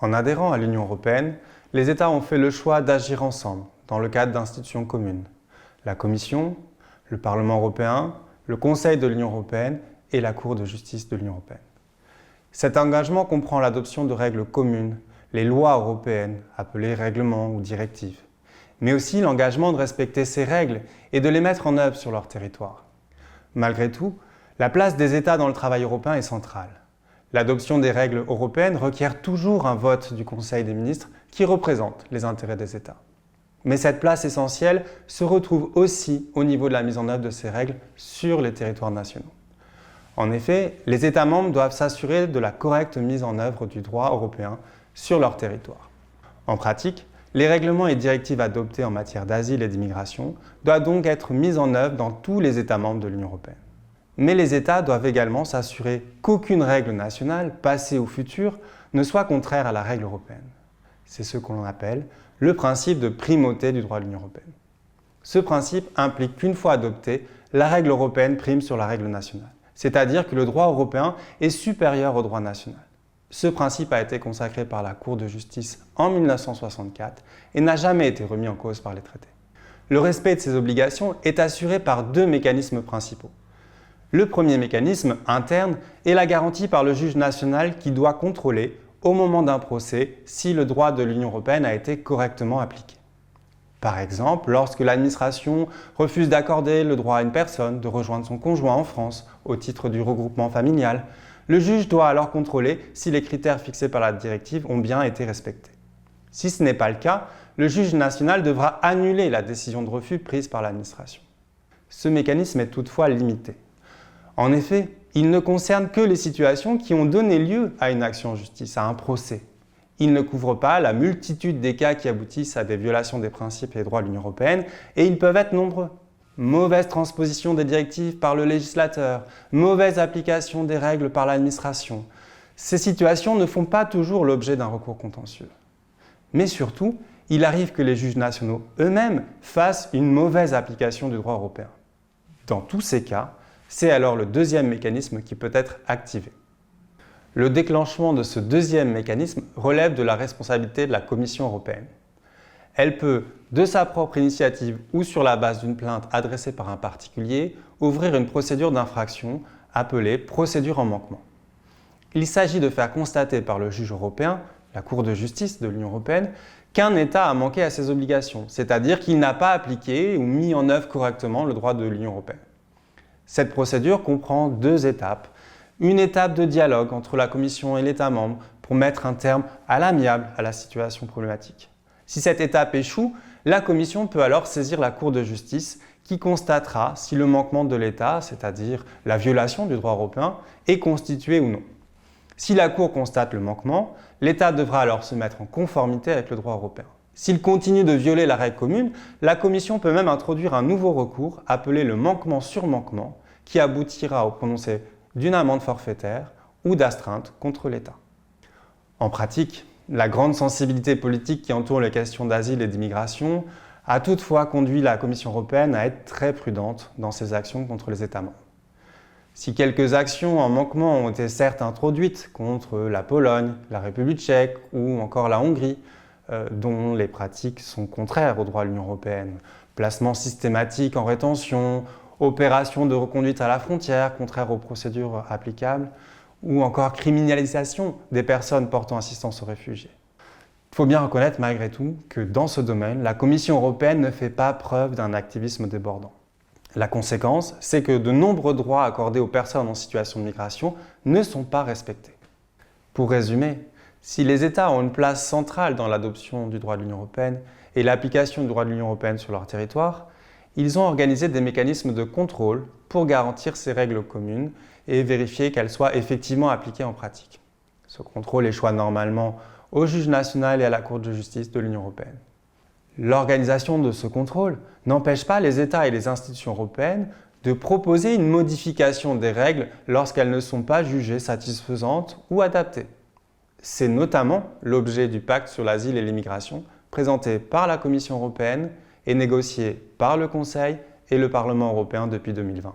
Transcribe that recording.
En adhérant à l'Union européenne, les États ont fait le choix d'agir ensemble dans le cadre d'institutions communes. La Commission, le Parlement européen, le Conseil de l'Union européenne et la Cour de justice de l'Union européenne. Cet engagement comprend l'adoption de règles communes, les lois européennes, appelées règlements ou directives, mais aussi l'engagement de respecter ces règles et de les mettre en œuvre sur leur territoire. Malgré tout, la place des États dans le travail européen est centrale. L'adoption des règles européennes requiert toujours un vote du Conseil des ministres qui représente les intérêts des États. Mais cette place essentielle se retrouve aussi au niveau de la mise en œuvre de ces règles sur les territoires nationaux. En effet, les États membres doivent s'assurer de la correcte mise en œuvre du droit européen sur leur territoire. En pratique, les règlements et directives adoptés en matière d'asile et d'immigration doivent donc être mis en œuvre dans tous les États membres de l'Union européenne. Mais les États doivent également s'assurer qu'aucune règle nationale, passée ou future, ne soit contraire à la règle européenne. C'est ce qu'on appelle le principe de primauté du droit de l'Union européenne. Ce principe implique qu'une fois adoptée, la règle européenne prime sur la règle nationale, c'est-à-dire que le droit européen est supérieur au droit national. Ce principe a été consacré par la Cour de justice en 1964 et n'a jamais été remis en cause par les traités. Le respect de ces obligations est assuré par deux mécanismes principaux. Le premier mécanisme, interne, est la garantie par le juge national qui doit contrôler, au moment d'un procès, si le droit de l'Union européenne a été correctement appliqué. Par exemple, lorsque l'administration refuse d'accorder le droit à une personne de rejoindre son conjoint en France au titre du regroupement familial, le juge doit alors contrôler si les critères fixés par la directive ont bien été respectés. Si ce n'est pas le cas, le juge national devra annuler la décision de refus prise par l'administration. Ce mécanisme est toutefois limité. En effet, il ne concerne que les situations qui ont donné lieu à une action en justice, à un procès. Il ne couvre pas la multitude des cas qui aboutissent à des violations des principes et des droits de l'Union européenne, et ils peuvent être nombreux. Mauvaise transposition des directives par le législateur, mauvaise application des règles par l'administration. Ces situations ne font pas toujours l'objet d'un recours contentieux. Mais surtout, il arrive que les juges nationaux eux-mêmes fassent une mauvaise application du droit européen. Dans tous ces cas, c'est alors le deuxième mécanisme qui peut être activé. Le déclenchement de ce deuxième mécanisme relève de la responsabilité de la Commission européenne. Elle peut, de sa propre initiative ou sur la base d'une plainte adressée par un particulier, ouvrir une procédure d'infraction appelée procédure en manquement. Il s'agit de faire constater par le juge européen, la Cour de justice de l'Union européenne, qu'un État a manqué à ses obligations, c'est-à-dire qu'il n'a pas appliqué ou mis en œuvre correctement le droit de l'Union européenne. Cette procédure comprend deux étapes. Une étape de dialogue entre la Commission et l'État membre pour mettre un terme à l'amiable à la situation problématique. Si cette étape échoue, la Commission peut alors saisir la Cour de justice qui constatera si le manquement de l'État, c'est-à-dire la violation du droit européen, est constitué ou non. Si la Cour constate le manquement, l'État devra alors se mettre en conformité avec le droit européen. S'il continue de violer la règle commune, la Commission peut même introduire un nouveau recours appelé le manquement sur manquement qui aboutira au prononcé d'une amende forfaitaire ou d'astreinte contre l'État. En pratique, la grande sensibilité politique qui entoure les questions d'asile et d'immigration a toutefois conduit la Commission européenne à être très prudente dans ses actions contre les États membres. Si quelques actions en manquement ont été certes introduites contre la Pologne, la République tchèque ou encore la Hongrie, dont les pratiques sont contraires au droit de l'Union européenne, placement systématique en rétention, opération de reconduite à la frontière contraire aux procédures applicables, ou encore criminalisation des personnes portant assistance aux réfugiés. Il faut bien reconnaître malgré tout que dans ce domaine, la Commission européenne ne fait pas preuve d'un activisme débordant. La conséquence, c'est que de nombreux droits accordés aux personnes en situation de migration ne sont pas respectés. Pour résumer, si les États ont une place centrale dans l'adoption du droit de l'Union européenne et l'application du droit de l'Union européenne sur leur territoire, ils ont organisé des mécanismes de contrôle pour garantir ces règles communes et vérifier qu'elles soient effectivement appliquées en pratique. Ce contrôle échoit normalement au juge national et à la Cour de justice de l'Union européenne. L'organisation de ce contrôle n'empêche pas les États et les institutions européennes de proposer une modification des règles lorsqu'elles ne sont pas jugées satisfaisantes ou adaptées. C'est notamment l'objet du pacte sur l'asile et l'immigration présenté par la Commission européenne et négocié par le Conseil et le Parlement européen depuis 2020.